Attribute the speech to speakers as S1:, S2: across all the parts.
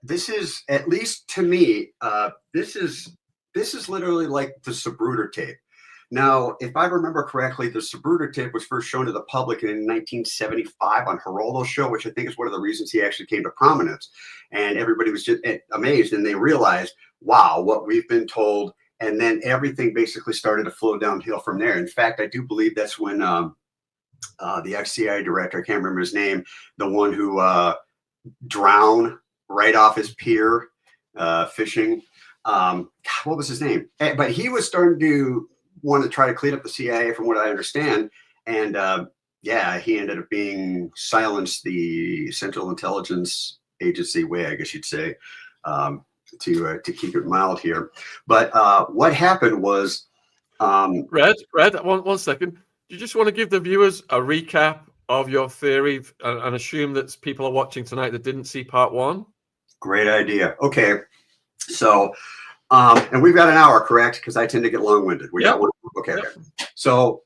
S1: this is, at least to me, this is literally like the Zapruder tape. Now, if I remember correctly, the Zapruder tape was first shown to the public in 1975 on Geraldo's show, which I think is one of the reasons he actually came to prominence. And everybody was just amazed, and they realized, wow, what we've been told. And then everything basically started to flow downhill from there. In fact, I do believe that's when the ex-CIA director, I can't remember his name, the one who drowned right off his pier fishing. What was his name? But he was starting to want to try to clean up the CIA, from what I understand. And yeah, he ended up being silenced the Central Intelligence Agency way, I guess you'd say, to keep it mild here. But what happened was,
S2: Red, one second. Do you just want to give the viewers a recap of your theory and assume that people are watching tonight that didn't see part one?
S1: Great idea. Okay, so and we've got an hour, correct? Because I tend to get long-winded. We got one. Okay.
S2: Yep.
S1: Okay. So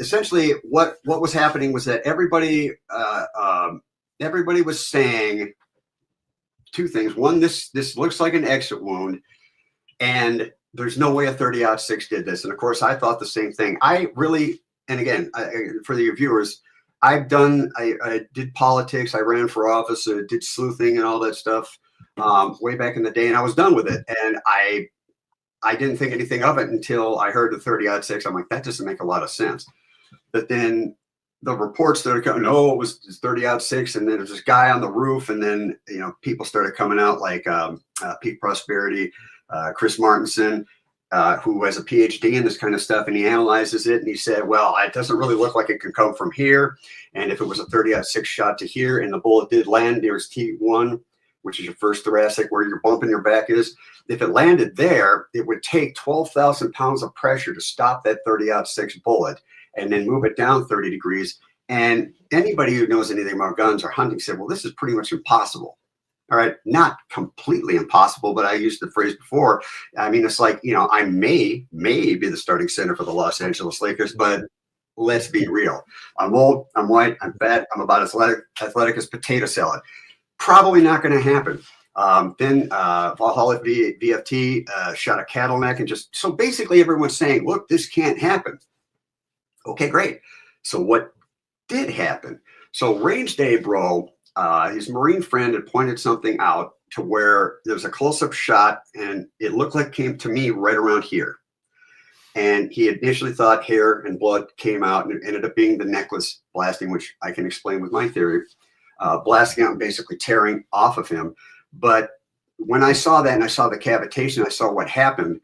S1: essentially, what was happening was that everybody was saying two things. One, this looks like an exit wound, and there's no way a 30-06 did this. And of course, I thought the same thing. I really, and again, for the viewers, I did politics. I ran for office, did sleuthing and all that stuff way back in the day, and I was done with it. And I didn't think anything of it until I heard the 30-06. I'm like, that doesn't make a lot of sense. But then the reports started coming, no, it was 30-06, and then there's this guy on the roof, and then people started coming out like Peak Prosperity, Chris Martinson, who has a PhD in this kind of stuff, and he analyzes it, and he said, well, it doesn't really look like it can come from here, and if it was a 30-06 shot to here, and the bullet did land, there's T1, which is your first thoracic, where your bump in your back is. If it landed there, it would take 12,000 pounds of pressure to stop that 30-06 bullet and then move it down 30 degrees. And anybody who knows anything about guns or hunting said, well, this is pretty much impossible. All right, not completely impossible, but I used the phrase before. I mean, it's like, I may be the starting center for the Los Angeles Lakers, but let's be real. I'm old, I'm white, I'm fat, I'm about as athletic as potato salad. Probably not going to happen. Then Valhalla VFT shot a cattle neck, and just so basically everyone's saying, look, this can't happen. Okay, great. So what did happen? So Range Day Bro, his Marine friend, had pointed something out to where there was a close-up shot, and it looked like it came to me right around here. And he initially thought hair and blood came out, and it ended up being the necklace blasting, which I can explain with my theory. Blasting out and basically tearing off of him. But when I saw that and I saw the cavitation, I saw what happened,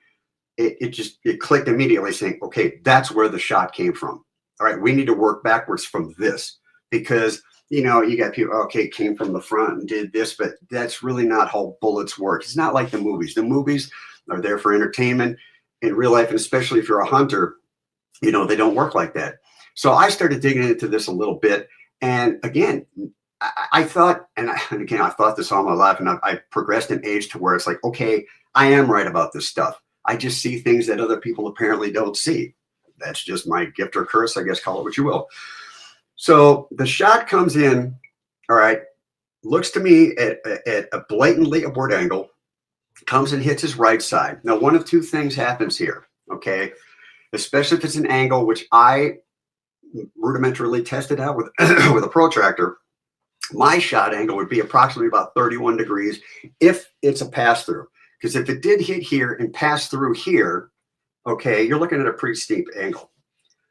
S1: it clicked immediately, saying, okay, that's where the shot came from. All right, we need to work backwards from this, because you got people, okay, it came from the front and did this, but that's really not how bullets work. It's not like the movies. The movies are there for entertainment. In real life, and especially if you're a hunter, they don't work like that. So I started digging into this a little bit, and again, I thought, and again, I thought this all my life, and I progressed in age to where it's like, okay, I am right about this stuff. I just see things that other people apparently don't see. That's just my gift or curse, I guess, call it what you will. So the shot comes in, all right, looks to me at a blatantly upward angle, comes and hits his right side. Now, one of two things happens here, okay, especially if it's an angle, which I rudimentarily tested out with, with a protractor. My shot angle would be approximately about 31 degrees if it's a pass-through. Because if it did hit here and pass through here, okay, you're looking at a pretty steep angle.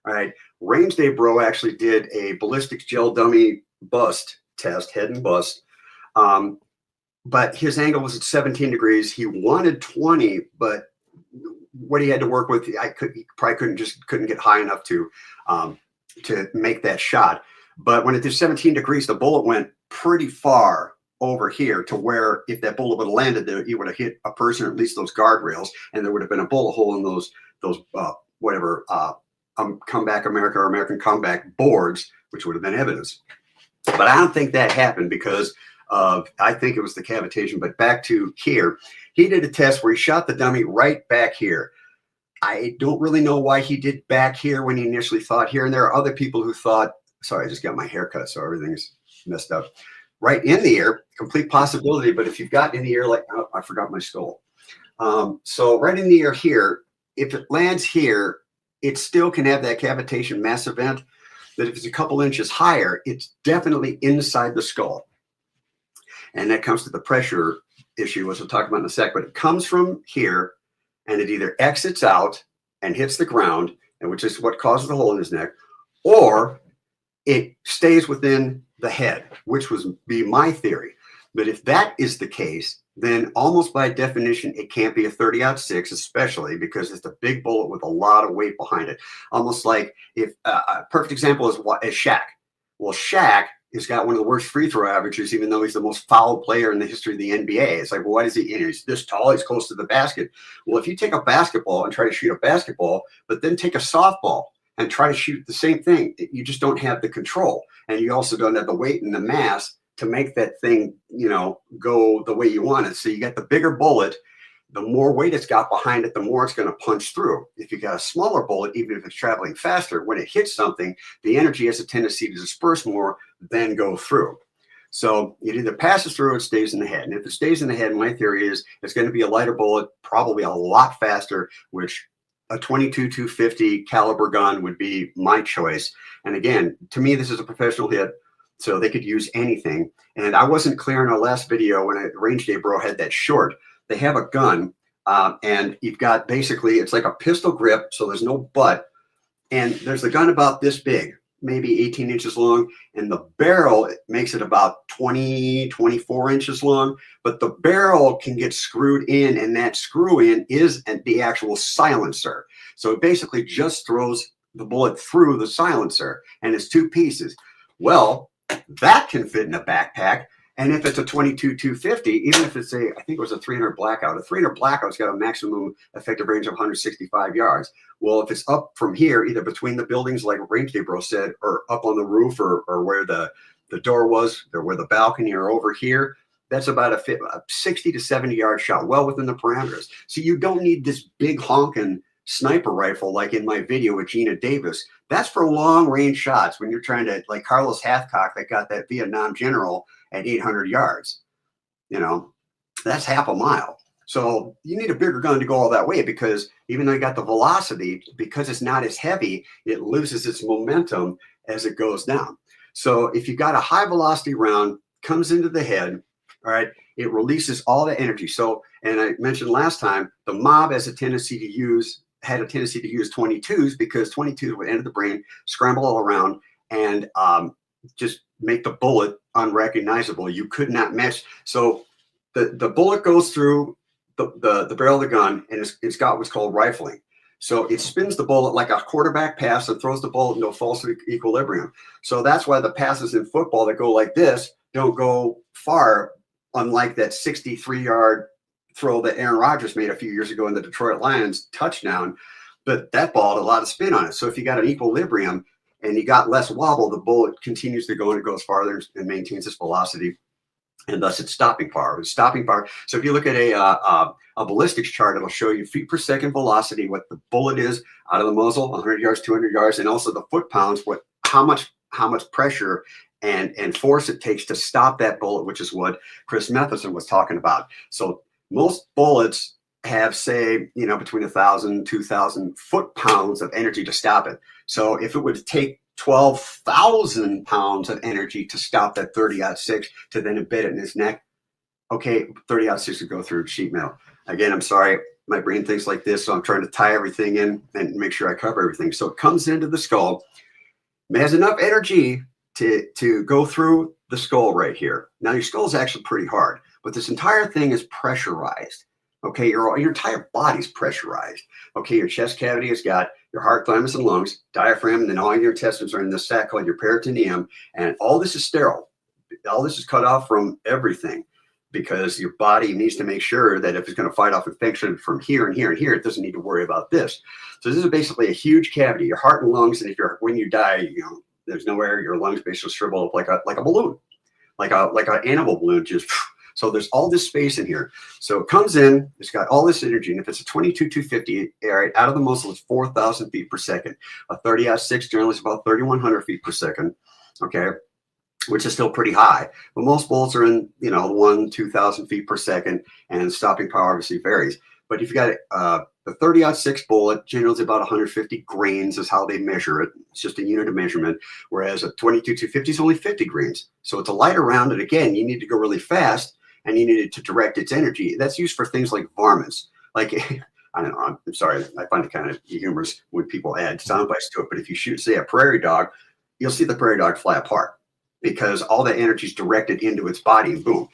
S1: All right. Range Day Bro actually did a ballistics gel dummy bust test, head and bust. But his angle was at 17 degrees. He wanted 20, but what he had to work with, he probably couldn't get high enough to make that shot. But when it did 17 degrees, the bullet went pretty far over here to where if that bullet would have landed there, it would have hit a person, or at least those guardrails, and there would have been a bullet hole in those Comeback America or American Comeback boards, which would have been evidence. But I don't think that happened because of, I think it was the cavitation. But back to here, he did a test where he shot the dummy right back here. I don't really know why he did back here when he initially thought here. And there are other people who thought, sorry, I just got my hair cut, so everything's messed up. right in the ear, complete possibility. But if you've got in the ear, like, oh, I forgot my skull. So right in the ear here, if it lands here, it still can have that cavitation mass event. That if it's a couple inches higher, it's definitely inside the skull. And that comes to the pressure issue, which we'll talk about in a sec. But it comes from here, and it either exits out and hits the ground, and which is what causes the hole in his neck, or it stays within the head, which would be my theory. But if that is the case, then almost by definition, it can't be a 30-06, especially because it's a big bullet with a lot of weight behind it. Almost like if a perfect example is Shaq. Well, Shaq has got one of the worst free throw averages, even though he's the most fouled player in the history of the NBA. It's like, well, why is he? He's this tall. He's close to the basket. Well, if you take a basketball and try to shoot a basketball, but then take a softball and try to shoot the same thing, you just don't have the control, and you also don't have the weight and the mass to make that thing, go the way you want it. So you get the bigger bullet, the more weight it's got behind it, the more it's going to punch through. If you got a smaller bullet, even if it's traveling faster, when it hits something, the energy has a tendency to disperse more than go through. So it either passes through or it stays in the head. And if it stays in the head, my theory is it's going to be a lighter bullet, probably a lot faster, which a 22-250 caliber gun would be my choice. And again, to me, this is a professional hit. So they could use anything. And I wasn't clear in our last video when Range Day Bro had that short. They have a gun, and you've got basically, it's like a pistol grip, so there's no butt. And there's the gun about this big, maybe 18 inches long. And the barrel makes it about 20, 24 inches long. But the barrel can get screwed in, and that screw in is the actual silencer. So it basically just throws the bullet through the silencer, and it's two pieces. Well, that can fit in a backpack. And if it's a 22-250, even if it's I think it was a 300 blackout, a 300 blackout's got a maximum effective range of 165 yards. Well, if it's up from here, either between the buildings, like Range Day Bro said, or up on the roof, or where the door was, or where the balcony, or over here, that's about a 60 to 70 yard shot, well within the parameters. So you don't need this big honking sniper rifle like in my video with Gina Davis. That's for long range shots when you're trying to, like Carlos Hathcock that got that Vietnam general at 800 yards. That's half a mile. So you need a bigger gun to go all that way, because even though you got the velocity, because it's not as heavy, it loses its momentum as it goes down. So if you got a high velocity round comes into the head, all right, it releases all the energy. So, and I mentioned last time, the mob had a tendency to use 22s, because 22s would enter the brain, scramble all around, and just make the bullet unrecognizable. You could not match. So the bullet goes through the barrel of the gun, and it's got what's called rifling. So it spins the bullet like a quarterback pass and throws the bullet into a false equilibrium. So that's why the passes in football that go like this don't go far, unlike that 63-yard throw that Aaron Rodgers made a few years ago in the Detroit Lions touchdown. But that ball had a lot of spin on it. So if you got an equilibrium and you got less wobble, the bullet continues to go, and it goes farther and maintains its velocity, and thus its stopping power. So if you look at a ballistics chart, it'll show you feet per second velocity, what the bullet is out of the muzzle, 100 yards, 200 yards, and also the foot pounds, how much pressure and force it takes to stop that bullet, which is what Chris Matheson was talking about. So most bullets have, say, between 1,000, 2,000 foot-pounds of energy to stop it. So if it would take 12,000 pounds of energy to stop that 30-06 to then embed it in his neck, okay, 30-06 would go through sheet metal. Again, I'm sorry, my brain thinks like this, so I'm trying to tie everything in and make sure I cover everything. So it comes into the skull, it has enough energy to go through the skull right here. Now, your skull is actually pretty hard, but this entire thing is pressurized. Okay, your entire body's pressurized. Okay, your chest cavity has got your heart, thymus, and lungs, diaphragm, and then all your intestines are in this sac called your peritoneum, and all this is sterile. All this is cut off from everything, because your body needs to make sure that if it's going to fight off infection from here and here and here, it doesn't need to worry about this. So this is basically a huge cavity, your heart and lungs, and when you die, there's no air, your lungs basically shrivel up like a balloon, like an animal balloon, just. So there's all this space in here. So it comes in, it's got all this energy. And if it's a 22-250, right, out of the muzzle, it's 4,000 feet per second. A 30-06 generally is about 3,100 feet per second. Okay. which is still pretty high. But most bullets are in, 1,000-2,000 feet per second, and stopping power obviously varies. But if you got the 30-06 bullet, generally about 150 grains is how they measure it. It's just a unit of measurement, whereas a 22-250 is only 50 grains. So it's a lighter round, and again, you need to go really fast, and you need it to direct its energy. That's used for things like varmints. Like, I don't know, I'm sorry, I find it kind of humorous when people add sound bites to it, but if you shoot, say, a prairie dog, you'll see the prairie dog fly apart because all that energy is directed into its body, and boom.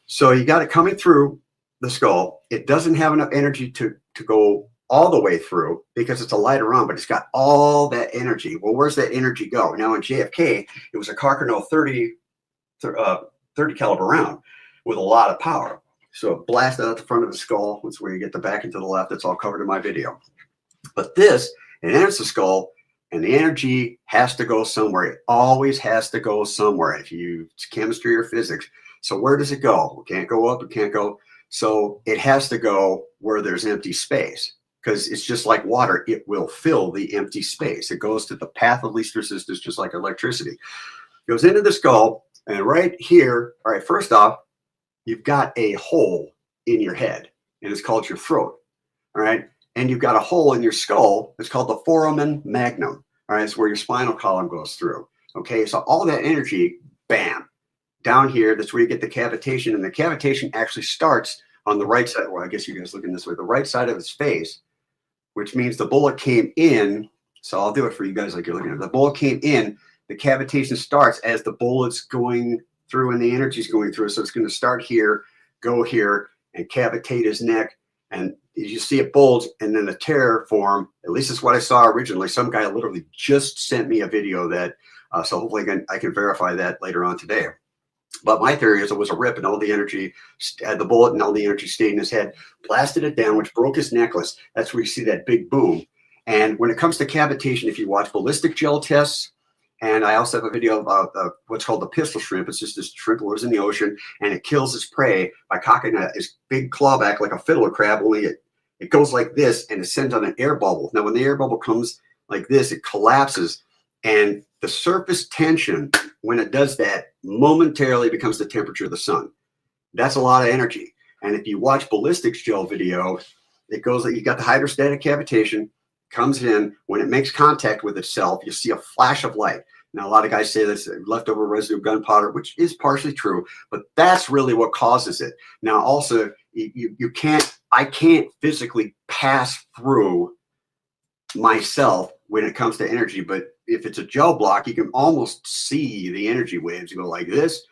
S1: So you got it coming through the skull. It doesn't have enough energy to go all the way through because it's a lighter round, but it's got all that energy. Well, where's that energy go? Now in JFK, it was a Carcano 30 caliber round with a lot of power. So it blasted out the front of the skull. That's where you get the back and to the left. That's all covered in my video. But this, it enters the skull, and the energy has to go somewhere. It always has to go somewhere. If it's chemistry or physics. So where does it go? It can't go up. It can't go. So it has to go where there's empty space, because it's just like water. It will fill the empty space. It goes to the path of least resistance, just like electricity. It goes into the skull, and right here, all right, first off, you've got a hole in your head, and it's called your throat, all right? And you've got a hole in your skull. It's called the foramen magnum, all right? It's where your spinal column goes through, okay? So all that energy, bam, down here, that's where you get the cavitation, and the cavitation actually starts on the right side. Well, I guess you guys looking this way, the right side of his face, which means the bullet came in. So I'll do it for you guys like you're looking at it. The bullet came in, the cavitation starts as the bullet's going through and the energy's going through. So it's going to start here, go here, and cavitate his neck. And you see it bulge, and then the tear form. At least it's what I saw originally. Some guy literally just sent me a video that, so hopefully I can verify that later on today. But my theory is it was a rip, and all the energy, the bullet and all the energy stayed in his head, blasted it down, which broke his necklace. That's where you see that big boom. And when it comes to cavitation, if you watch ballistic gel tests, and I also have a video about what's called the pistol shrimp. It's just this shrimp that lives in the ocean, and it kills its prey by cocking its big claw back like a fiddler crab, only it goes like this, and it sends on an air bubble. Now, when the air bubble comes like this, it collapses, and the surface tension, when it does that, momentarily becomes the temperature of the sun. That's a lot of energy. And if you watch ballistics gel video, it goes like you got the hydrostatic cavitation, comes in. When it makes contact with itself, you see a flash of light. Now, a lot of guys say that's leftover residue of gunpowder, which is partially true, but that's really what causes it. Now, also, I can't physically pass through myself when it comes to energy, but if it's a gel block, you can almost see the energy waves go like this,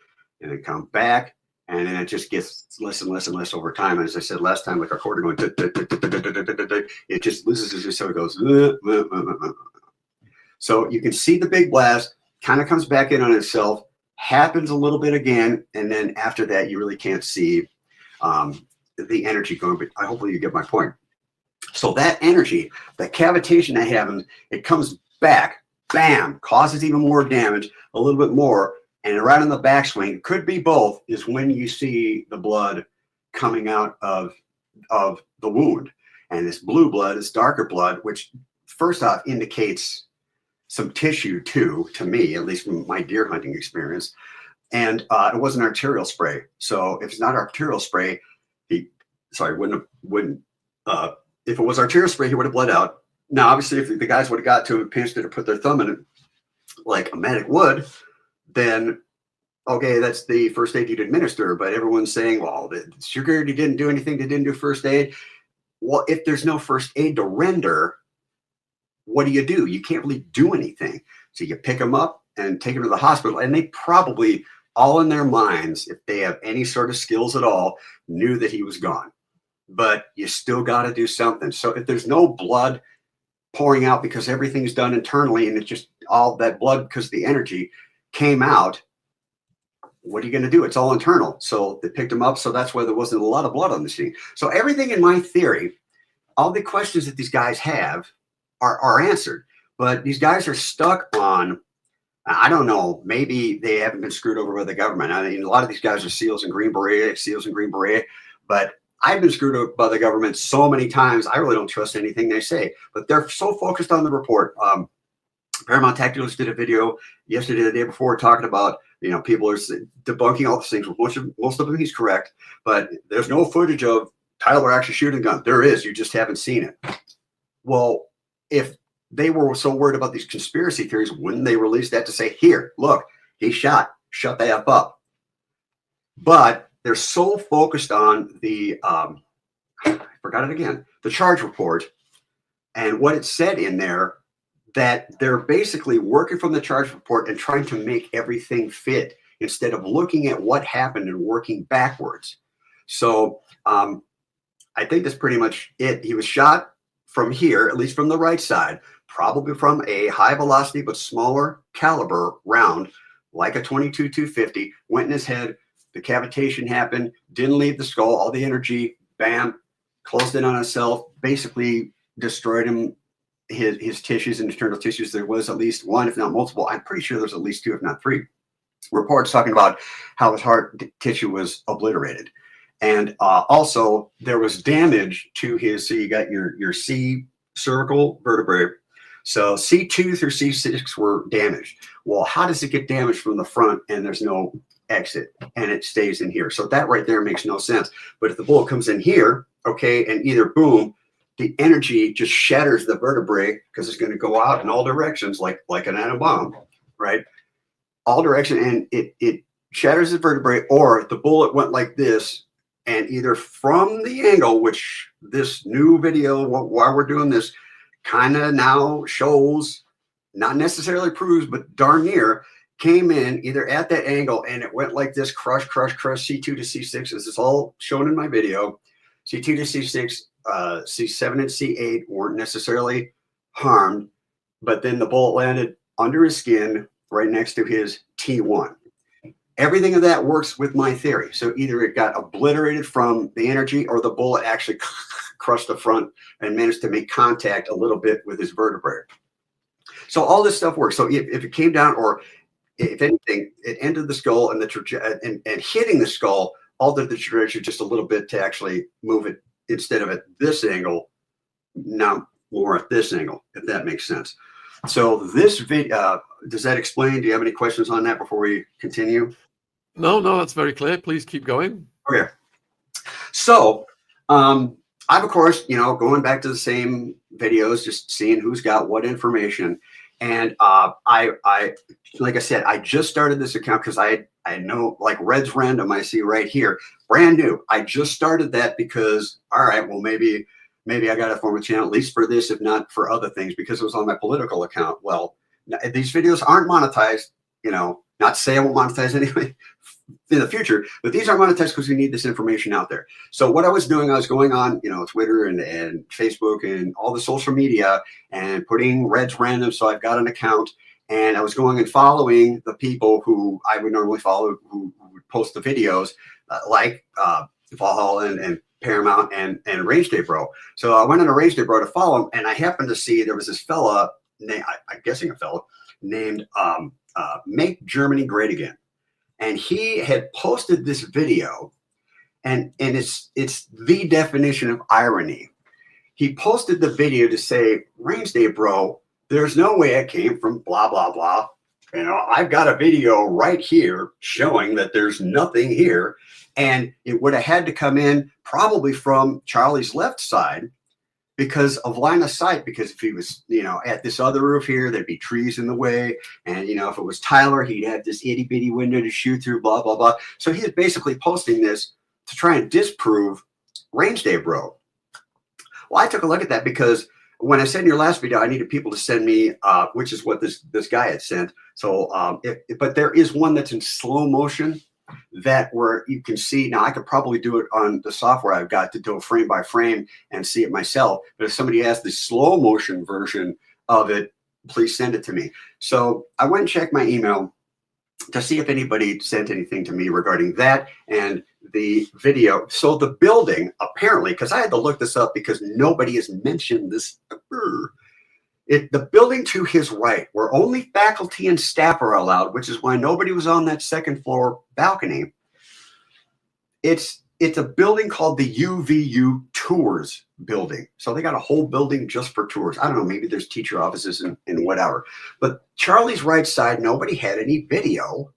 S1: and then come back, and then it just gets less and less and less over time. And as I said last time, like a quarter going, it just loses, so it goes. So you can see the big blast, kind of comes back in on itself, happens a little bit again, and then after that, you really can't see the energy going. But hopefully you get my point. So that energy, that cavitation that happens, it comes back. Bam, causes even more damage, a little bit more, and right on the backswing, could be both, is when you see the blood coming out of the wound. And this blue blood is darker blood, which first off indicates some tissue too, to me, at least from my deer hunting experience. And it wasn't arterial spray. So if it's not arterial spray, if it was arterial spray, he would have bled out. Now, obviously, if the guys would have got to it, pinched it, or put their thumb in it, like a medic would, then, okay, that's the first aid you'd administer. But everyone's saying, well, the security didn't do anything. They didn't do first aid. Well, if there's no first aid to render, what do? You can't really do anything. So you pick them up and take them to the hospital. And they probably, all in their minds, if they have any sort of skills at all, knew that he was gone. But you still got to do something. So if there's no blood pouring out because everything's done internally, and it's just all that blood because the energy came out, what are you going to do? It's all internal. So they picked him up. So that's why there wasn't a lot of blood on the scene. So everything in my theory, all the questions that these guys have are answered. But these guys are stuck on, I don't know, maybe they haven't been screwed over by the government. I mean, a lot of these guys are SEALs and Green Beret, but I've been screwed up by the government so many times, I really don't trust anything they say. But they're so focused on the report. Paramount Tacticals did a video yesterday, the day before, talking about You know, people are debunking all these things. Most of them he's correct, but there's no footage of Tyler actually shooting a gun. There is, you just haven't seen it. Well, if they were so worried about these conspiracy theories, wouldn't they release that to say, here, look, he shot, shut the F up. But they're so focused on the, I forgot it again, the charge report and what it said in there, that they're basically working from the charge report and trying to make everything fit instead of looking at what happened and working backwards. So I think that's pretty much it. He was shot from here, at least from the right side, probably from a high velocity but smaller caliber round, like a 22-250, went in his head. The cavitation happened, didn't leave the skull. All the energy, bam, closed in on itself, basically destroyed him, his tissues and internal tissues. There was at least one, if not multiple. I'm pretty sure there's at least two, if not three, reports talking about how his heart tissue was obliterated. And also there was damage to his, so you got your C cervical vertebrae. So C2 through C6 were damaged. Well, how does it get damaged from the front and there's no exit and it stays in here? So that right there makes no sense. But if the bullet comes in here, okay, and either boom, the energy just shatters the vertebrae because it's going to go out in all directions like an atom bomb, right? All direction, and it shatters the vertebrae, or the bullet went like this, and either from the angle, which this new video while we're doing this kind of now shows, not necessarily proves, but darn near, came in either at that angle and it went like this, crush, C2 to C6. This is all shown in my video. C2 to C6, C7 and C8 weren't necessarily harmed, but then the bullet landed under his skin right next to his T1. Everything of that works with my theory. So either it got obliterated from the energy or the bullet actually crushed the front and managed to make contact a little bit with his vertebrae. So all this stuff works. So if it came down, or if anything, it entered the skull and and hitting the skull altered the trajectory just a little bit to actually move it, instead of at this angle, now more at this angle, if that makes sense. So this video, does that explain? Do you have any questions on that before we continue?
S2: No, that's very clear. Please keep going.
S1: Okay. So I've, of course, going back to the same videos, just seeing who's got what information. And I like I said, I just started this account because I know, like Red's Randumb I see right here, brand new. I just started that because, all right, well, maybe I got to form a channel, at least for this, if not for other things, because it was on my political account. Well, these videos aren't monetized, not to say I won't monetize anyway in the future, but these aren't monetized because we need this information out there. So what I was doing, I was going on, Twitter and Facebook and all the social media and putting Red's Randumb. So I've got an account, and I was going and following the people who I would normally follow, who would post the videos, like Valhalla and Paramount and Range Day Bro. So I went on a Range Day Bro to follow him, and I happened to see there was this fella, I'm guessing a fella, named Make Germany Great Again. And he had posted this video, and it's the definition of irony. He posted the video to say, Range Day Bro, there's no way it came from blah, blah, blah. I've got a video right here showing that there's nothing here. And it would have had to come in probably from Charlie's left side because of line of sight, because if he was, at this other roof here, there'd be trees in the way. And, if it was Tyler, he'd have this itty bitty window to shoot through, blah, blah, blah. So he is basically posting this to try and disprove Range Day Bro. Well, I took a look at that because when I said in your last video, I needed people to send me, which is what this guy had sent. So, but there is one that's in slow motion, that where you can see. Now I could probably do it on the software I've got to do it frame by frame and see it myself. But if somebody has the slow motion version of it, please send it to me. So I went and checked my email to see if anybody sent anything to me regarding that and the video. So the building, apparently, because I had to look this up because nobody has mentioned this. The building to his right, where only faculty and staff are allowed, which is why nobody was on that second floor balcony. It's a building called the UVU Tours building. So they got a whole building just for tours. I don't know, maybe there's teacher offices and whatever. But Charlie's right side, nobody had any video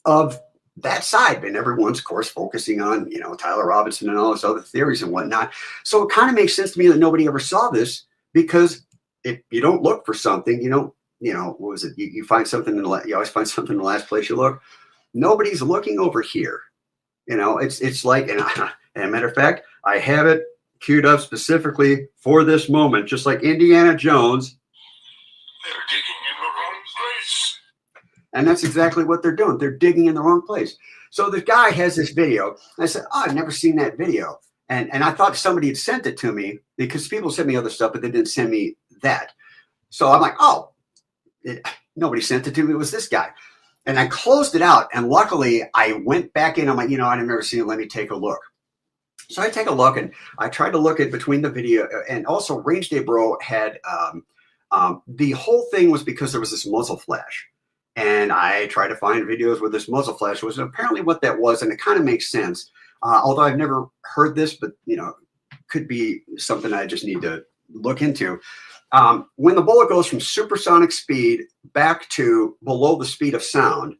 S1: of that side, and everyone's, of course, focusing on, you know, Tyler Robinson and all those other theories and whatnot. So it kind of makes sense to me that nobody ever saw this, because if you don't look for something, you don't, you know, what was it? You find something you always find something in the last place you look. Nobody's looking over here. You know, it's like, and a matter of fact, I have it queued up specifically for this moment, just like Indiana Jones.
S3: They're digging in the wrong place.
S1: And that's exactly what they're doing. They're digging in the wrong place. So the guy has this video. I said, oh, I've never seen that video. And I thought somebody had sent it to me, because people sent me other stuff, but they didn't send me that. So I'm like, oh, nobody sent it to me. It was this guy. And I closed it out. And luckily, I went back in. I'm like, you know, I've never seen it. Let me take a look. So I take a look, and I tried to look at between the video. And also, Range Day Bro had the whole thing was because there was this muzzle flash. And I tried to find videos where this muzzle flash was, and apparently what that was, and it kind of makes sense. Although I've never heard this, but, you know, could be something I just need to look into. When the bullet goes from supersonic speed back to below the speed of sound,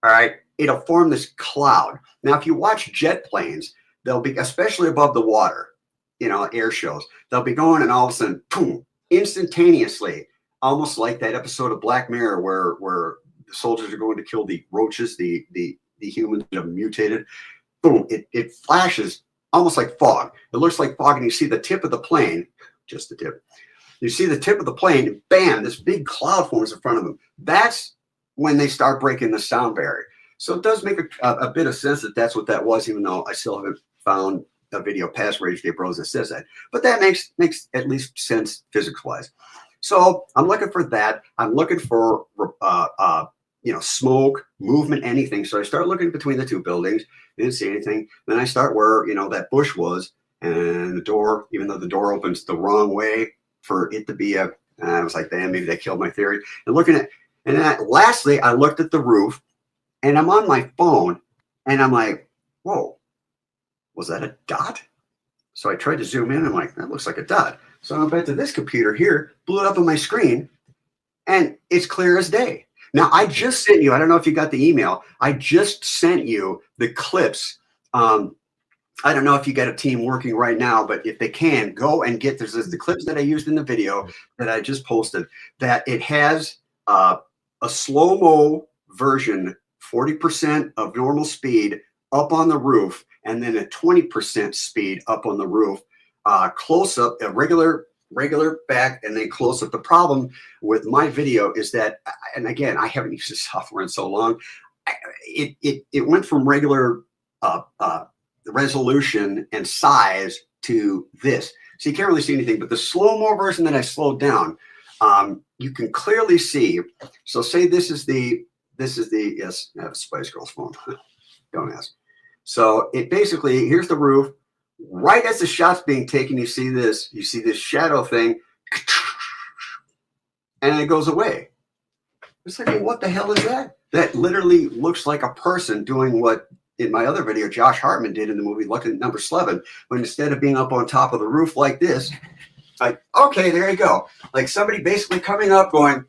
S1: all right, it'll form this cloud. Now, if you watch jet planes, they'll be, especially above the water, you know, air shows, they'll be going, and all of a sudden, boom, instantaneously, almost like that episode of Black Mirror where the soldiers are going to kill the roaches, the humans that have mutated. Boom, it flashes almost like fog. It looks like fog, and you see the tip of the plane, just the tip. You see the tip of the plane, and bam, this big cloud forms in front of them. That's when they start breaking the sound barrier. So it does make a bit of sense that that's what that was, even though I still haven't found a video past Rage Day Bros that says that. But that makes at least sense physics-wise. So I'm looking for that. I'm looking for you know, smoke, movement, anything. So I start looking between the two buildings. Didn't see anything. Then I start where, you know, that bush was, and the door, even though the door opens the wrong way for it to be a, I was like, damn, maybe they killed my theory. And looking at, and then lastly, I looked at the roof, and I'm on my phone, and I'm like, whoa, was that a dot? So I tried to zoom in. I'm like, that looks like a dot. So I went back to this computer here, blew it up on my screen, and it's clear as day. Now, I just sent you, I don't know if you got the email, I just sent you the clips. I don't know if you got a team working right now, but if they can, go and get this. The clips that I used in the video that I just posted, that it has a slow-mo version, 40% of normal speed up on the roof, and then a 20% speed up on the roof, close up, a regular back, and then close up. The problem with my video is that, and again, I haven't used this software in so long, it went from regular resolution and size to this. So you can't really see anything, but the slow-mo version that I slowed down, you can clearly see. So say this is the, yes, I have a Spice Girls phone. Don't ask. So it basically, here's the roof. Right as the shot's being taken, you see this shadow thing, and it goes away. It's like, what the hell is that? That literally looks like a person doing what in my other video Josh Hartman did in the movie Lucky Number 11, but instead of being up on top of the roof like this, like, okay, there you go. Like somebody basically coming up, going,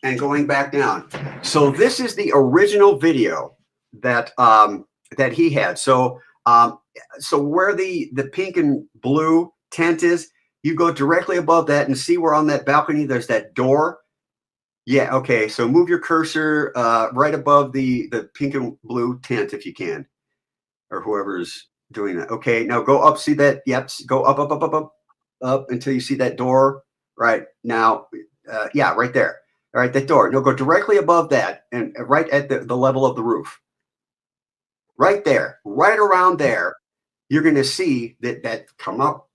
S1: and going back down. So this is the original video that that he had. So so where the pink and blue tent is, you go directly above that and see where on that balcony there's that door. Yeah, okay. So move your cursor right above the pink and blue tent if you can, or whoever's doing that. Okay, now go up. See that? Yep. Go up until you see that door. Right now, yeah, right there. All right, that door. No, go directly above that and right at the level of the roof. Right there, right around there, you're going to see that come up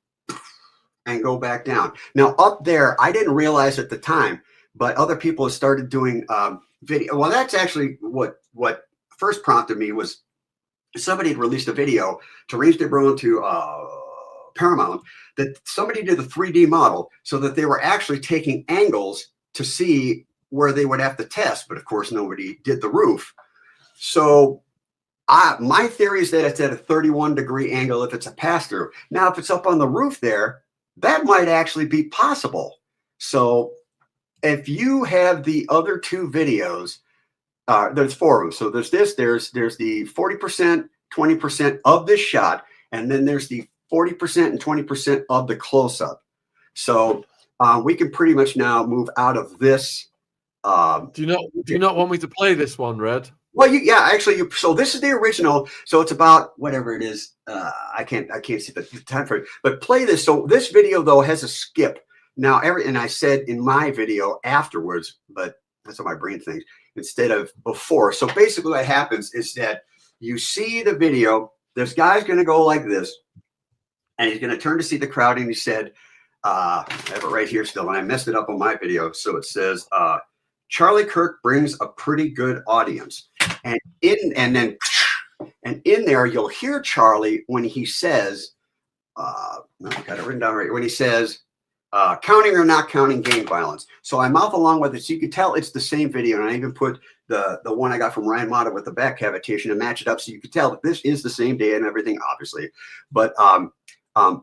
S1: and go back down. Now up there, I didn't realize at the time, but other people have started doing video. Well, that's actually what first prompted me was somebody had released a video to Range Day Bro to Paramount that somebody did a 3D model so that they were actually taking angles to see where they would have to test. But of course, nobody did the roof. So my theory is that it's at a 31-degree angle if it's a pass-through. Now, if it's up on the roof there, that might actually be possible. So if you have the other two videos, There's 4 of them. So there's this, there's the 40%, 20% of this shot, and then there's the 40% and 20% of the close-up. So we can pretty much now move out of this.
S2: Do you not want me to play this one, Red?
S1: Well, so this is the original. So it's about whatever it is. I can't see the time for it, but play this. So this video though has a skip. Now and I said in my video afterwards, but that's what my brain thinks instead of before. So basically what happens is that you see the video, this guy's going to go like this, and he's going to turn to see the crowd, and he said, I have it right here still, and I messed it up on my video. So it says, Charlie Kirk brings a pretty good audience. And in there, you'll hear Charlie when he says, I got it written down right, when he says, counting or not counting gang violence. So I mouth along with it, so you can tell it's the same video. And I even put the one I got from Ryan Mata with the back cavitation and match it up, so you can tell that this is the same day and everything, obviously. But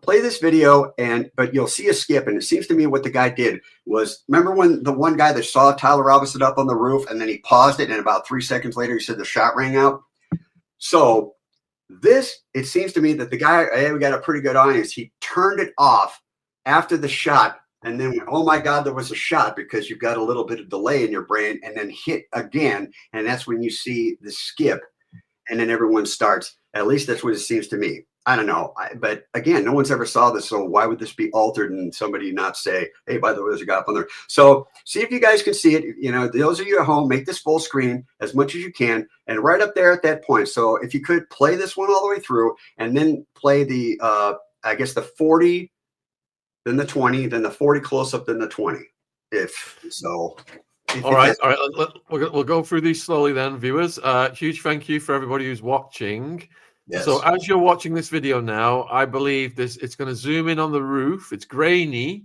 S1: play this video, but you'll see a skip. And it seems to me what the guy did was, remember when the one guy that saw Tyler Robinson up on the roof, and then he paused it, and about 3 seconds later he said the shot rang out. So it seems to me that the guy, hey, we got a pretty good audience. He turned it off after the shot, and then went, oh my God, there was a shot, because you've got a little bit of delay in your brain, and then hit again. And that's when you see the skip, and then everyone starts. At least that's what it seems to me. I don't know. But again, no one's ever saw this. So why would this be altered and somebody not say, hey, by the way, there's a guy up on there. So see if you guys can see it. You know, those of you at home, make this full screen as much as you can. And right up there at that point. So if you could play this one all the way through, and then play the, I guess the 40, then the 20, then the 40 close up, then the 20. All right.
S2: We'll go through these slowly then, viewers. Huge thank you for everybody who's watching.
S1: Yes.
S2: So as you're watching this video now, I believe it's going to zoom in on the roof. It's grainy.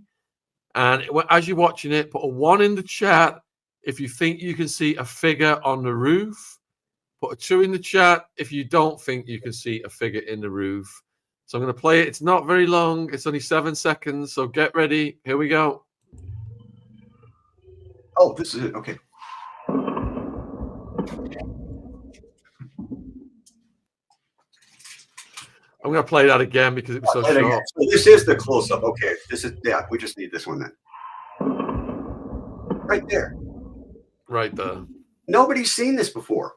S2: And as you're watching it, put a 1 in the chat if you think you can see a figure on the roof. Put a 2 in the chat if you don't think you can see a figure in the roof. So I'm going to play it. It's not very long. It's only 7 seconds. So get ready. Here we go.
S1: Oh, this is it. Okay.
S2: I'm going to play that again because it was so short.
S1: So this is the close-up. Okay. We just need this one then. Right there.
S2: Right there.
S1: Nobody's seen this before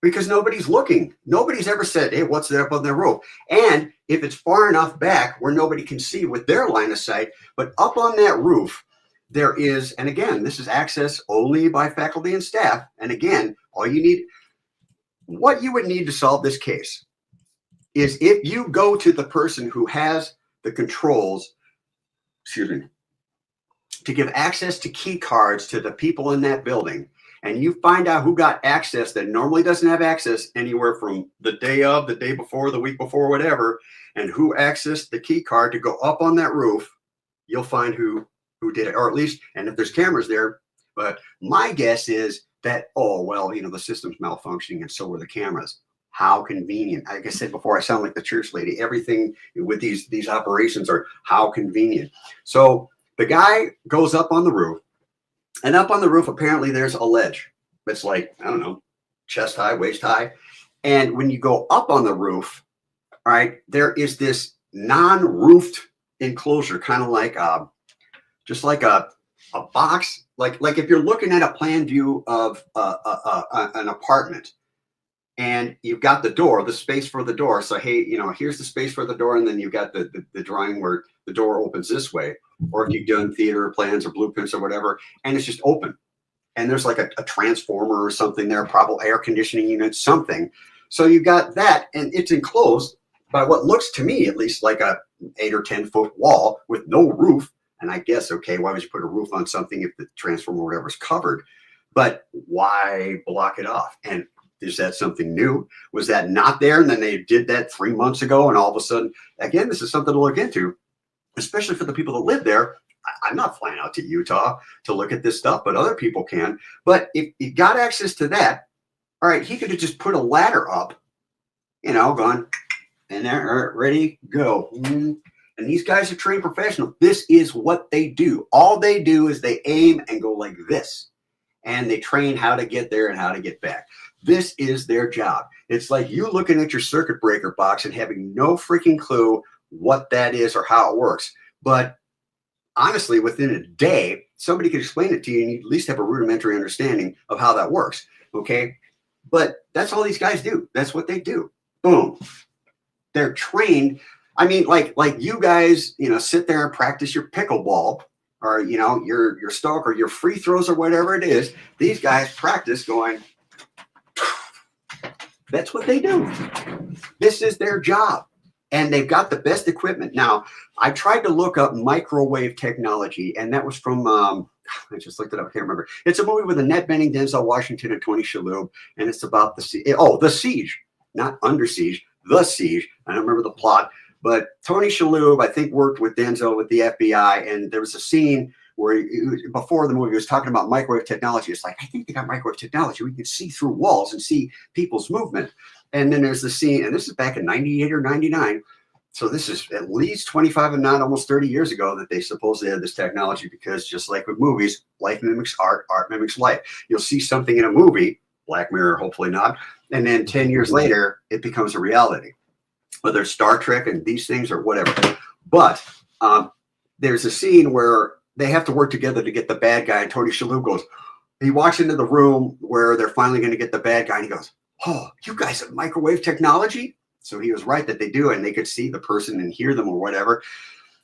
S1: because nobody's looking. Nobody's ever said, hey, what's there up on their roof? And if it's far enough back where nobody can see with their line of sight, but up on that roof, there is, and again, this is access only by faculty and staff. And again, what you would need to solve this case is if you go to the person who has the controls, to give access to key cards to the people in that building, and you find out who got access that normally doesn't have access anywhere from the day of, the day before, the week before, whatever, and who accessed the key card to go up on that roof, you'll find who did it, or at least, and if there's cameras there. But my guess is that, oh, well, the system's malfunctioning and so were the cameras. How convenient. Like I said before, I sound like the church lady. Everything with these operations are how convenient. So the guy goes up on the roof, and up on the roof, apparently there's a ledge. It's like, I don't know, chest high, waist high. And when you go up on the roof, all right, there is this non-roofed enclosure, kind of like just like a box, like if you're looking at a plan view of an apartment. And you've got the door, the space for the door. So, hey, here's the space for the door. And then you've got the drawing where the door opens this way. Or if you've done theater plans or blueprints or whatever, and it's just open. And there's like a transformer or something there, probably air conditioning unit, something. So you've got that, and it's enclosed by what looks to me, at least, like a 8 or 10 foot wall with no roof. And I guess, okay, why would you put a roof on something if the transformer or whatever is covered? But why block it off? And is that something new? Was that not there? And then they did that 3 months ago. And all of a sudden, again, this is something to look into, especially for the people that live there. I'm not flying out to Utah to look at this stuff, but other people can. But if he got access to that, all right, he could have just put a ladder up, gone in there, ready, go. And these guys are trained professionals. This is what they do. All they do is they aim and go like this. and they train how to get there and how to get back. This is their job. It's like you looking at your circuit breaker box and having no freaking clue what that is or how it works. But honestly, within a day, somebody could explain it to you and you at least have a rudimentary understanding of how that works. Okay. But that's all these guys do. That's what they do. Boom. They're trained. I mean, like you guys, sit there and practice your pickleball or, your stalk or your free throws or whatever it is. These guys practice going. That's what they do. This is their job. And they've got the best equipment. Now, I tried to look up microwave technology, and that was from, I just looked it up, I can't remember. It's a movie with Annette Bening, Denzel Washington, and Tony Shalhoub, and it's about the Siege, not Under Siege, The Siege. I don't remember the plot, but Tony Shalhoub, I think, worked with Denzel with the FBI, and there was a scene where before the movie, he was talking about microwave technology. It's like, I think they got microwave technology. We can see through walls and see people's movement. And then there's the scene, and this is back in 98 or 99. So this is at least 25 and not almost 30 years ago that they supposedly had this technology, because just like with movies, life mimics art, art mimics life. You'll see something in a movie, Black Mirror, hopefully not, and then 10 years later, it becomes a reality. Whether it's Star Trek and these things or whatever. But there's a scene where they have to work together to get the bad guy, and Tony Shalhoub goes, he walks into the room where they're finally going to get the bad guy, and he goes, oh, you guys have microwave technology? So he was right that they do, and they could see the person and hear them or whatever.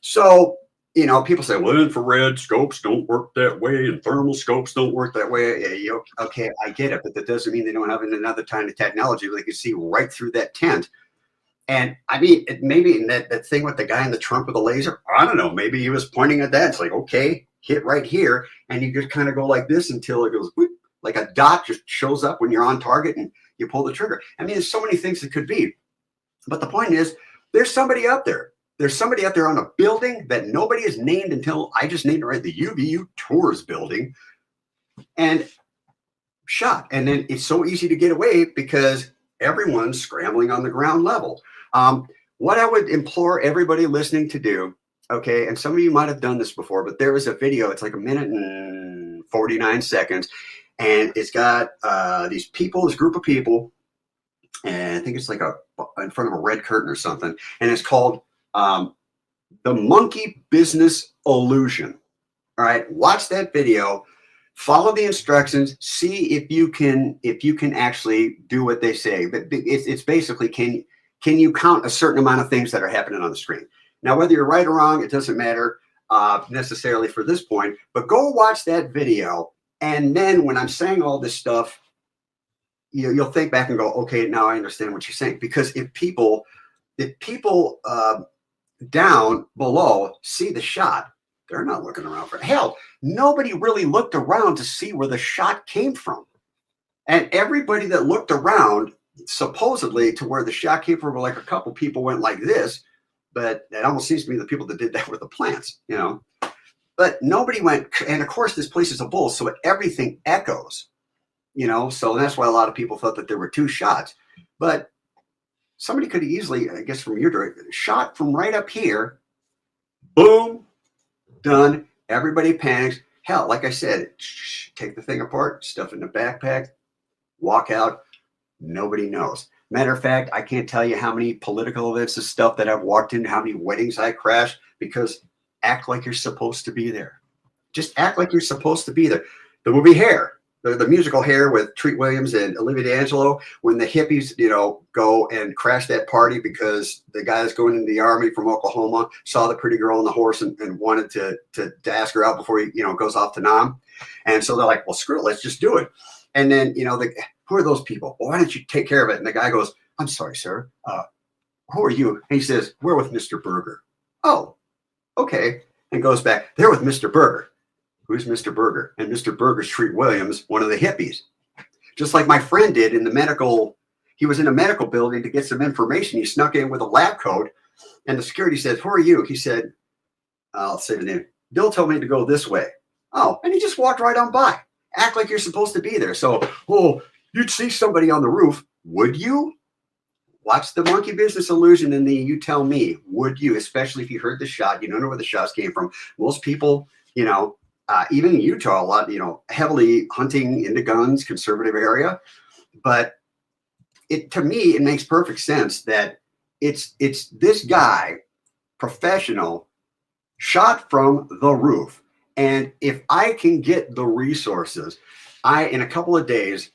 S1: So, people say, well, infrared scopes don't work that way, and thermal scopes don't work that way. Yeah, okay, I get it, but that doesn't mean they don't have another kind of technology where they can see right through that tent. And I mean, maybe that thing with the guy in the trunk with the laser, I don't know, maybe he was pointing at that. It's like, okay, hit right here. And you just kind of go like this until it goes, whoop, like a dot just shows up when you're on target and you pull the trigger. I mean, there's so many things it could be. But the point is, there's somebody out there. There's somebody out there on a building that nobody has named until I just named it, right? The UVU Tours building, and shot. And then it's so easy to get away because everyone's scrambling on the ground level. What I would implore everybody listening to do, okay, and some of you might have done this before, but there is a video. It's like 1 minute and 49 seconds. And it's got these people, this group of people, and I think it's like in front of a red curtain or something. And it's called The Monkey Business Illusion. All right, watch that video, follow the instructions, see if you can actually do what they say. But it's basically, can you count a certain amount of things that are happening on the screen? Now, whether you're right or wrong, it doesn't matter necessarily for this point. But go watch that video. And then when I'm saying all this stuff, you'll think back and go, okay, now I understand what you're saying. Because if people down below see the shot, they're not looking around for it. Hell, nobody really looked around to see where the shot came from. And everybody that looked around, supposedly to where the shot came from, like a couple people went like this, but it almost seems to me the people that did that were the plants, But nobody went, and of course this place is a bowl, so everything echoes, so that's why a lot of people thought that there were two shots. But somebody could easily, I guess from your direction, shot from right up here, boom, done. Everybody panics. Hell, like I said, take the thing apart, stuff it in the backpack, walk out. Nobody knows. Matter of fact, I can't tell you how many political events and stuff that I've walked into, how many weddings I crashed, because act like you're supposed to be there. Just act like you're supposed to be there. The movie Hair, the musical Hair with Treat Williams and Olivia D'Angelo, when the hippies, go and crash that party because the guy that's going into the army from Oklahoma saw the pretty girl on the horse and wanted to ask her out before he, goes off to Nam. And so they're like, well, screw it, let's just do it. And then, who are those people? Well, why don't you take care of it? And the guy goes, I'm sorry, sir. Who are you? And he says, we're with Mr. Berger. Oh, okay. And goes back, they're with Mr. Berger. Who's Mr. Berger? And Mr. Berger's Treat Williams, one of the hippies. Just like my friend did in the medical, he was in a medical building to get some information. He snuck in with a lab coat, and the security said, who are you? He said, I'll say the name. Bill told me to go this way. Oh, and he just walked right on by. Act like you're supposed to be there. So, you'd see somebody on the roof. Would you? Watch The Monkey Business Illusion and then you tell me, would you? Especially if you heard the shot, you don't know where the shots came from. Most people, even in Utah, a lot, heavily hunting into guns, conservative area. But to me, it makes perfect sense that it's this guy, professional, shot from the roof. And if I can get the resources, in a couple of days,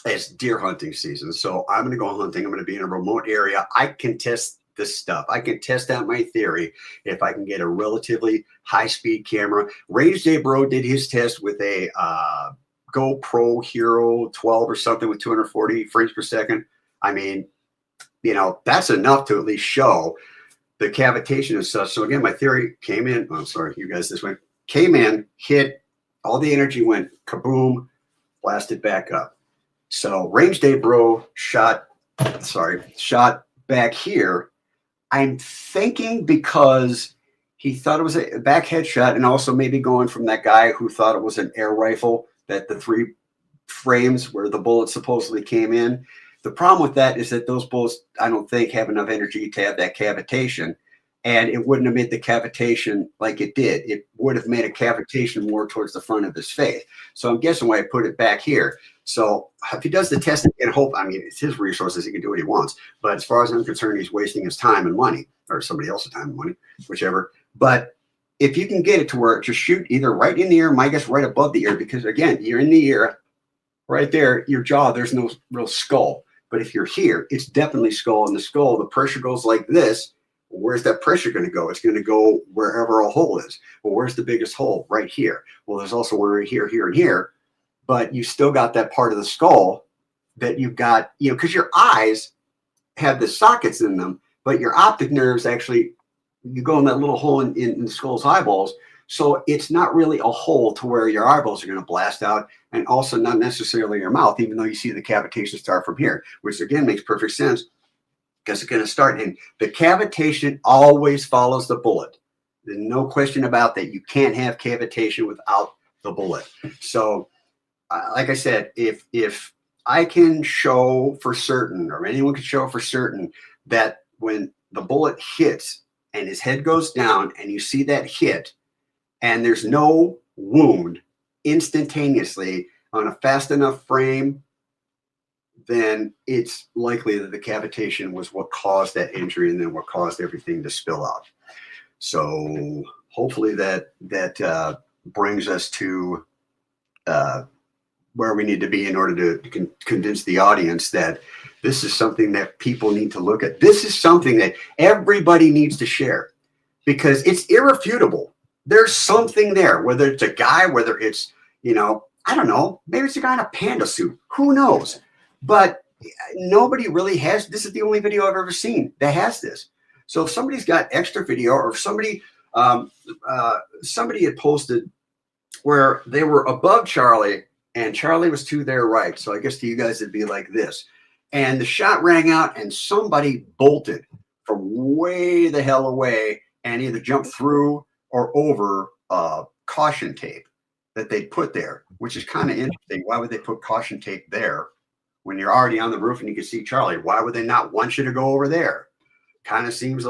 S1: it's deer hunting season. So I'm going to go hunting. I'm going to be in a remote area. I can test this stuff. I can test out my theory if I can get a relatively high-speed camera. Rage Day Bro did his test with a GoPro Hero 12 or something with 240 frames per second. I mean, that's enough to at least show the cavitation and such. So again, my theory came in. Oh, I'm sorry, you guys, this way. Came in, hit, all the energy went kaboom, blasted back up. So Range Day Bro shot back here. I'm thinking because he thought it was a back headshot, and also maybe going from that guy who thought it was an air rifle, that the 3 frames where the bullet supposedly came in. The problem with that is that those bullets, I don't think, have enough energy to have that cavitation. And it wouldn't have made the cavitation like it did. It would have made a cavitation more towards the front of his face. So I'm guessing why I put it back here. So if he does the testing and hope, I mean, it's his resources. He can do what he wants. But as far as I'm concerned, he's wasting his time and money, or somebody else's time and money, whichever. But if you can get it to where it just shoot either right in the ear, my guess right above the ear, because again, you're in the ear, right there, your jaw, there's no real skull. But if you're here, it's definitely skull. And the skull, the pressure goes like this. Where's that pressure going to go? It's going to go wherever a hole is. Well, where's the biggest hole? Right here. Well, there's also one right here, here, and here. But you still got that part of the skull that you've got, because your eyes have the sockets in them, but your optic nerves actually, you go in that little hole in the skull's eyeballs. So it's not really a hole to where your eyeballs are going to blast out, and also not necessarily your mouth, even though you see the cavitation start from here, which again makes perfect sense. Because it's going to start, and the cavitation always follows the bullet. There's no question about that. You can't have cavitation without the bullet. So, like I said, if I can show for certain, or anyone can show for certain, that when the bullet hits and his head goes down, and you see that hit, and there's no wound instantaneously on a fast enough frame, then it's likely that the cavitation was what caused that injury and then what caused everything to spill out. So hopefully that brings us to where we need to be in order to convince the audience that this is something that people need to look at. This is something that everybody needs to share, because it's irrefutable. There's something there, whether it's a guy, whether it's, I don't know, maybe it's a guy in a panda suit. Who knows? But nobody really has. This is the only video I've ever seen that has this. So if somebody's got extra video, or if somebody had posted where they were above Charlie and Charlie was to their right. So I guess to you guys it'd be like this. And the shot rang out and somebody bolted from way the hell away and either jumped through or over caution tape that they put there, which is kind of interesting. Why would they put caution tape there when you're already on the roof and you can see Charlie? Why would they not want you to go over there? Kind of seems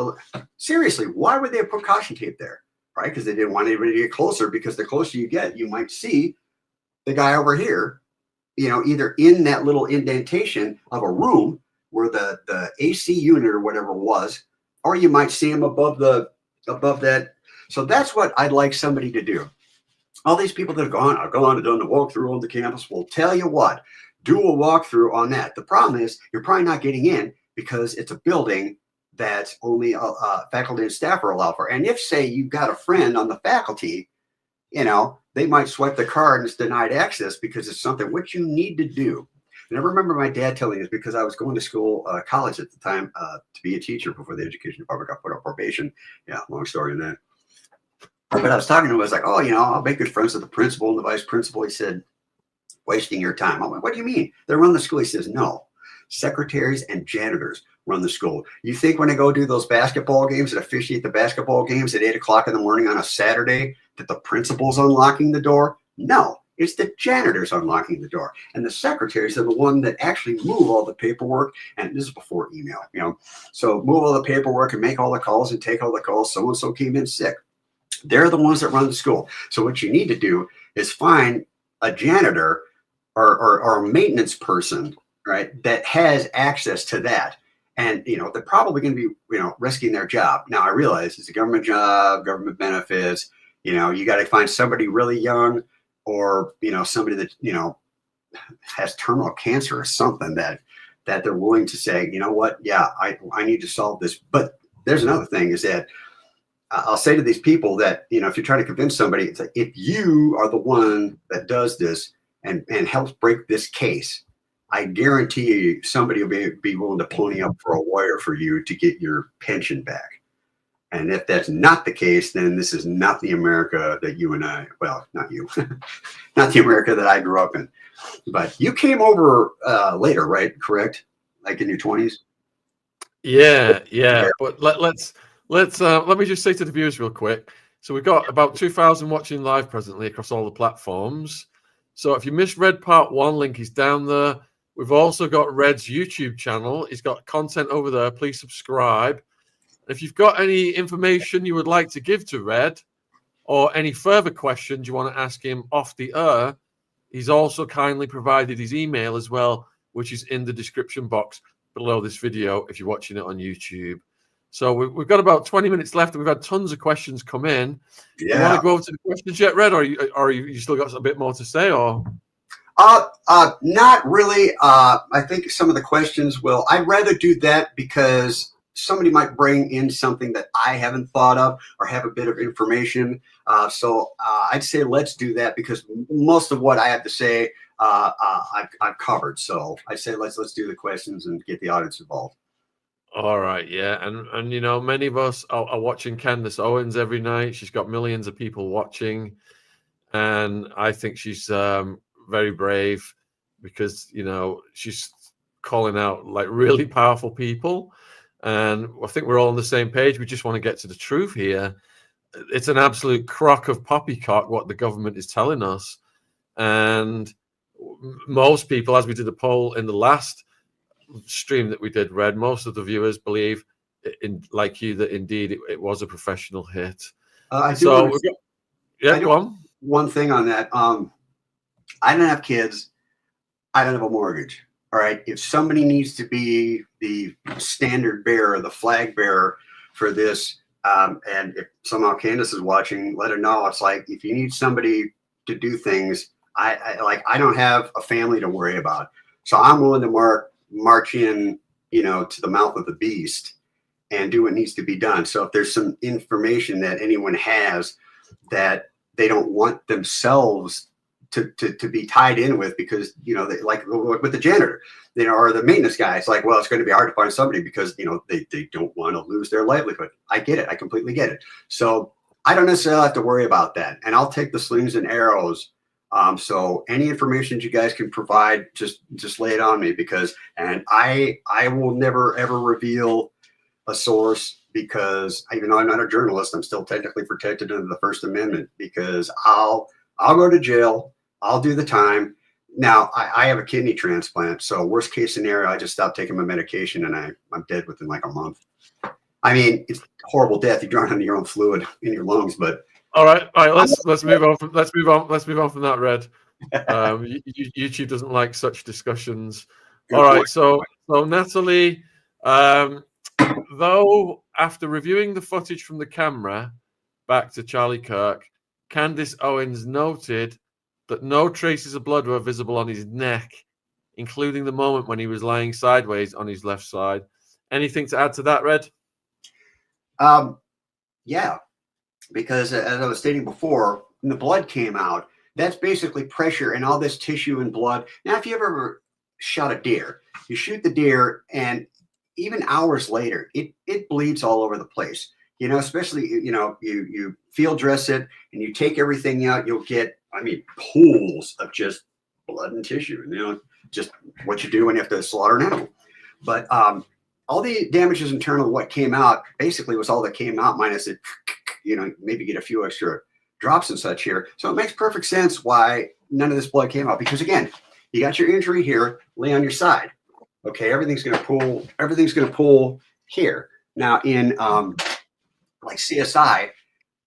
S1: seriously, why would they have put caution tape there? Right? Because they didn't want anybody to get closer, because the closer you get, you might see the guy over here, either in that little indentation of a room where the AC unit or whatever was, or you might see him above that. So that's what I'd like somebody to do. All these people that have gone and done the walkthrough on the campus will tell you what, do a walkthrough on that. The problem is you're probably not getting in because it's a building that only faculty and staff are allowed for. And if, say, you've got a friend on the faculty, they might swipe the card and it's denied access because it's something which you need to do. And I remember my dad telling us, because I was going to school, college at the time, to be a teacher before the education department got put on probation. Yeah, long story on that. But I was talking to him, I was like, I'll make good friends with the principal and the vice principal. He said, wasting your time. I'm like, what do you mean? They run the school. He says, no, secretaries and janitors run the school. You think when I go do those basketball games and officiate the basketball games at 8 o'clock in the morning on a Saturday that the principal's unlocking the door? No, it's the janitors unlocking the door. And the secretaries are the one that actually move all the paperwork. And this is before email, so move all the paperwork and make all the calls and take all the calls. So-and-so came in sick. They're the ones that run the school. So what you need to do is find a janitor or a maintenance person, right, that has access to that. And, they're probably going to be, risking their job. Now, I realize it's a government job, government benefits. You got to find somebody really young or, somebody that, has terminal cancer or something that they're willing to say, you know what? Yeah, I need to solve this. But there's another thing is that I'll say to these people that, if you're trying to convince somebody, it's like, if you are the one that does this and helps break this case, I guarantee you somebody will be willing to pony up for a lawyer for you to get your pension back. And if that's not the case, then this is not the America that you and I, well, not you, not the America that I grew up in. But you came over later, right? Correct? Like in your 20s?
S2: Yeah. But let me just say to the viewers real quick. So we've got about 2,000 watching live presently across all the platforms. So if you missed Red Part 1, link is down there. We've also got Red's YouTube channel. He's got content over there. Please subscribe. If you've got any information you would like to give to Red or any further questions you want to ask him off the air, he's also kindly provided his email as well, which is in the description box below this video if you're watching it on YouTube. So we've got about 20 minutes left, and we've had tons of questions come in. Yeah. You want to go over to the questions yet, Red, or you still got a bit more to say, or?
S1: Not really. I think some of the questions I'd rather do that because somebody might bring in something that I haven't thought of or have a bit of information. So I'd say let's do that because most of what I have to say, I've covered. So I'd say let's do the questions and get the audience involved.
S2: All right, yeah, and many of us are watching Candace Owens every night. She's got millions of people watching, and I think she's very brave because she's calling out like really powerful people, and I think we're all on the same page. We just want to get to the truth here. It's an absolute crock of poppycock what the government is telling us, and most people, as we did a poll in the last stream that we did, Red, most of the viewers believe, like you, that indeed it was a professional hit. Go on.
S1: One thing on that. I don't have kids. I don't have a mortgage. All right. If somebody needs to be the standard bearer, the flag bearer for this, and if somehow Candace is watching, let her know. It's like, if you need somebody to do things, I don't have a family to worry about. So I'm willing to march in, to the mouth of the beast and do what needs to be done. So if there's some information that anyone has that they don't want themselves to be tied in with, because, they, like with the janitor, or the maintenance guy, it's like, well, it's going to be hard to find somebody because, they don't want to lose their livelihood. I get it. I completely get it. So I don't necessarily have to worry about that. And I'll take the slings and arrows. So any information you guys can provide, just lay it on me, because, and I will never, ever reveal a source, because even though I'm not a journalist, I'm still technically protected under the First Amendment, because I'll go to jail. I'll do the time. Now I have a kidney transplant. So worst case scenario, I just stop taking my medication and I'm dead within like a month. I mean, it's a horrible death. You're drawing on your own fluid in your lungs, but
S2: all right. Let's move on from that, Red. YouTube doesn't like such discussions. All right. So Natalie, though, after reviewing the footage from the camera back to Charlie Kirk, Candace Owens noted that no traces of blood were visible on his neck, including the moment when he was lying sideways on his left side. Anything to add to that, Red?
S1: Yeah. Because as I was stating before, when the blood came out, that's basically pressure and all this tissue and blood. Now, if you ever shot a deer, you shoot the deer, and even hours later, it bleeds all over the place. Especially, you field dress it and you take everything out, you'll get, pools of just blood and tissue, just what you do when you have to slaughter an animal. But all the damages internal of what came out basically was all that came out, minus it, maybe get a few extra drops and such here. So it makes perfect sense why none of this blood came out, because again, you got your injury here, lay on your side. Okay, everything's going to pull here. Now in like CSI,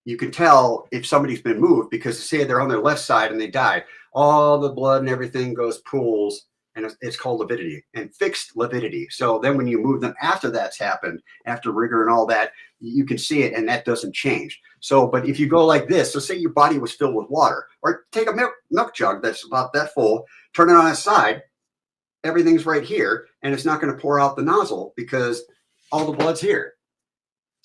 S1: you can tell if somebody's been moved, because say they're on their left side and they die, all the blood and everything pools, and it's called lividity and fixed lividity. So then when you move them after that's happened, after rigor and all that, you can see it and that doesn't change. So, but if you go like this, so say your body was filled with water, or take a milk jug that's about that full, turn it on its side, everything's right here, and it's not going to pour out the nozzle because all the blood's here.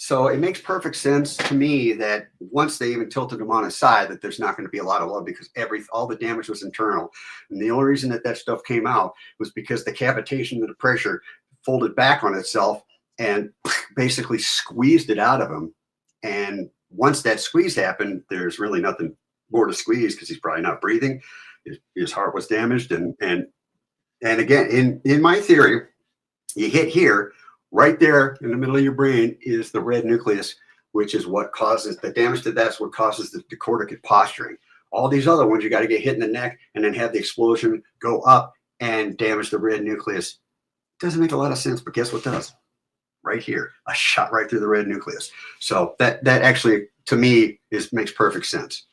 S1: So it makes perfect sense to me that once they even tilted them on its side, that there's not going to be a lot of blood, because all the damage was internal. And the only reason that stuff came out was because the cavitation and the pressure folded back on itself and basically squeezed it out of him. And once that squeeze happened, there's really nothing more to squeeze, because he's probably not breathing. His heart was damaged. And again, in my theory, you hit here. Right there in the middle of your brain is the red nucleus, which is what causes the damage to that's what causes the corticate posturing. All these other ones, you got to get hit in the neck and then have the explosion go up and damage the red nucleus. Doesn't make a lot of sense, but guess what does? Right here, a shot right through the red nucleus. So that actually, to me, makes perfect sense.